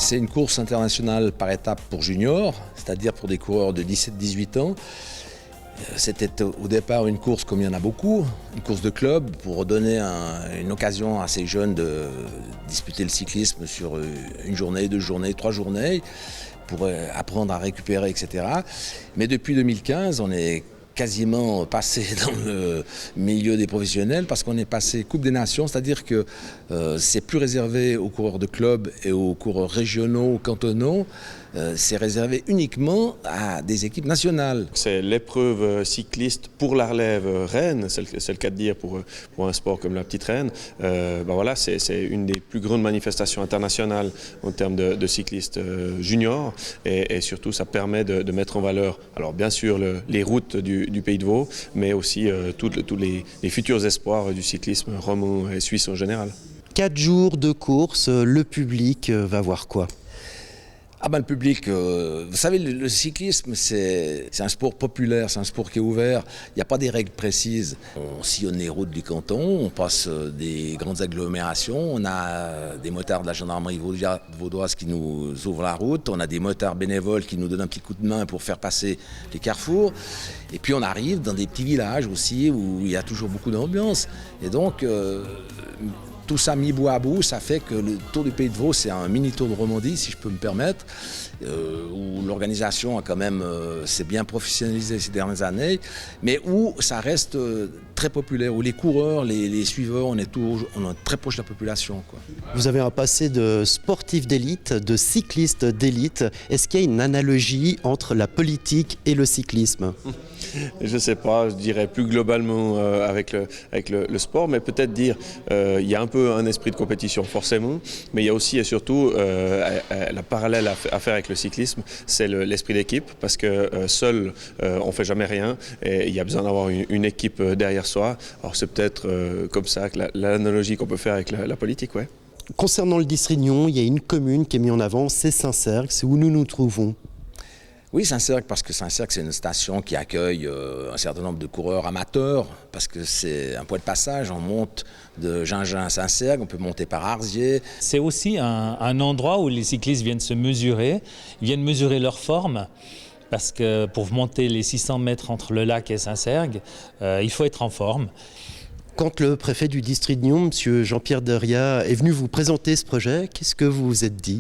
C'est une course internationale par étapes pour juniors, c'est-à-dire pour des coureurs de 17-18 ans. C'était au départ une course comme il y en a beaucoup, une course de club pour donner une occasion à ces jeunes de disputer le cyclisme sur une journée, 2 journées, 3 journées, pour apprendre à récupérer, etc. Mais depuis 2015, on est quasiment passé dans le milieu des professionnels parce qu'on est passé Coupe des Nations, c'est-à-dire que c'est plus réservé aux coureurs de club et aux coureurs régionaux, cantonaux, c'est réservé uniquement à des équipes nationales. C'est l'épreuve cycliste pour la relève reine, c'est le cas de dire pour un sport comme la petite reine. Voilà, c'est une des plus grandes manifestations internationales en termes de cyclistes juniors et surtout ça permet de mettre en valeur, alors bien sûr les routes du Pays de Vaud, mais aussi tous les futurs espoirs du cyclisme roman et suisse en général. 4 jours de course, le public va voir quoi ? Le public, vous savez, le cyclisme, c'est un sport populaire, c'est un sport qui est ouvert. Il n'y a pas des règles précises. On sillonne les routes du canton, on passe des grandes agglomérations, on a des motards de la gendarmerie vaudoise qui nous ouvrent la route, on a des motards bénévoles qui nous donnent un petit coup de main pour faire passer les carrefours. Et puis on arrive dans des petits villages aussi où il y a toujours beaucoup d'ambiance. Et donc, tout ça mis bout à bout, ça fait que le Tour du Pays de Vaud, c'est un mini-tour de Romandie, si je peux me permettre, où l'organisation a quand même s'est bien professionnalisée ces dernières années, mais où ça reste très populaire, où les coureurs, les suiveurs, on est très proche de la population, quoi. Vous avez un passé de sportif d'élite, de cycliste d'élite. Est-ce qu'il y a une analogie entre la politique et le cyclisme ? Je ne sais pas, je dirais plus globalement avec le sport, mais peut-être dire il y a un peu un esprit de compétition forcément, mais il y a aussi et surtout la parallèle à faire avec le cyclisme, c'est l'esprit d'équipe, parce que seul on ne fait jamais rien et il y a besoin d'avoir une équipe derrière soi. Alors c'est peut-être comme ça que l'analogie qu'on peut faire avec la politique, ouais. Concernant le district Nyon, il y a une commune qui est mise en avant, c'est Saint-Cergue, c'est où nous nous trouvons. Oui, Saint-Cergue, parce que Saint-Cergue, c'est une station qui accueille un certain nombre de coureurs amateurs, parce que c'est un point de passage, on monte de Gingin à Saint-Cergue, on peut monter par Arzier. C'est aussi un endroit où les cyclistes viennent se mesurer, ils viennent mesurer leur forme, parce que pour monter les 600 mètres entre le lac et Saint-Cergue, il faut être en forme. Quand le préfet du district Nyon, M. Jean-Pierre Deria, est venu vous présenter ce projet, qu'est-ce que vous vous êtes dit ?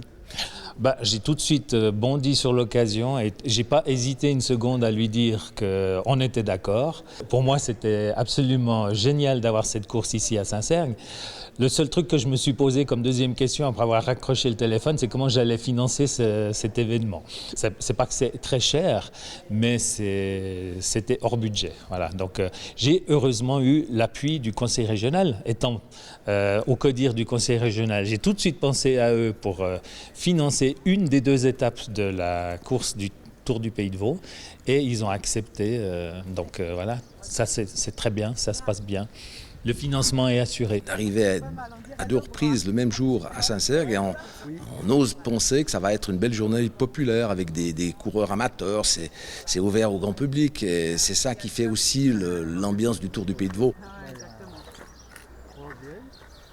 J'ai tout de suite bondi sur l'occasion et j'ai pas hésité une seconde à lui dire qu'on était d'accord. Pour moi, c'était absolument génial d'avoir cette course ici à Saint-Cergue. Le seul truc que je me suis posé comme deuxième question après avoir raccroché le téléphone, c'est comment j'allais financer cet événement. C'est pas que c'est très cher, mais c'était hors budget. Voilà. Donc j'ai heureusement eu l'appui du conseil régional. Étant au CODIR du conseil régional, j'ai tout de suite pensé à eux pour financer une des 2 étapes de la course du Tour du Pays de Vaud et ils ont accepté. Voilà, ça c'est très bien, ça se passe bien. Le financement est assuré. Arrivé à 2 reprises le même jour à Saint-Cergue et on ose penser que ça va être une belle journée populaire avec des coureurs amateurs, c'est ouvert au grand public et c'est ça qui fait aussi l'ambiance du Tour du Pays de Vaud.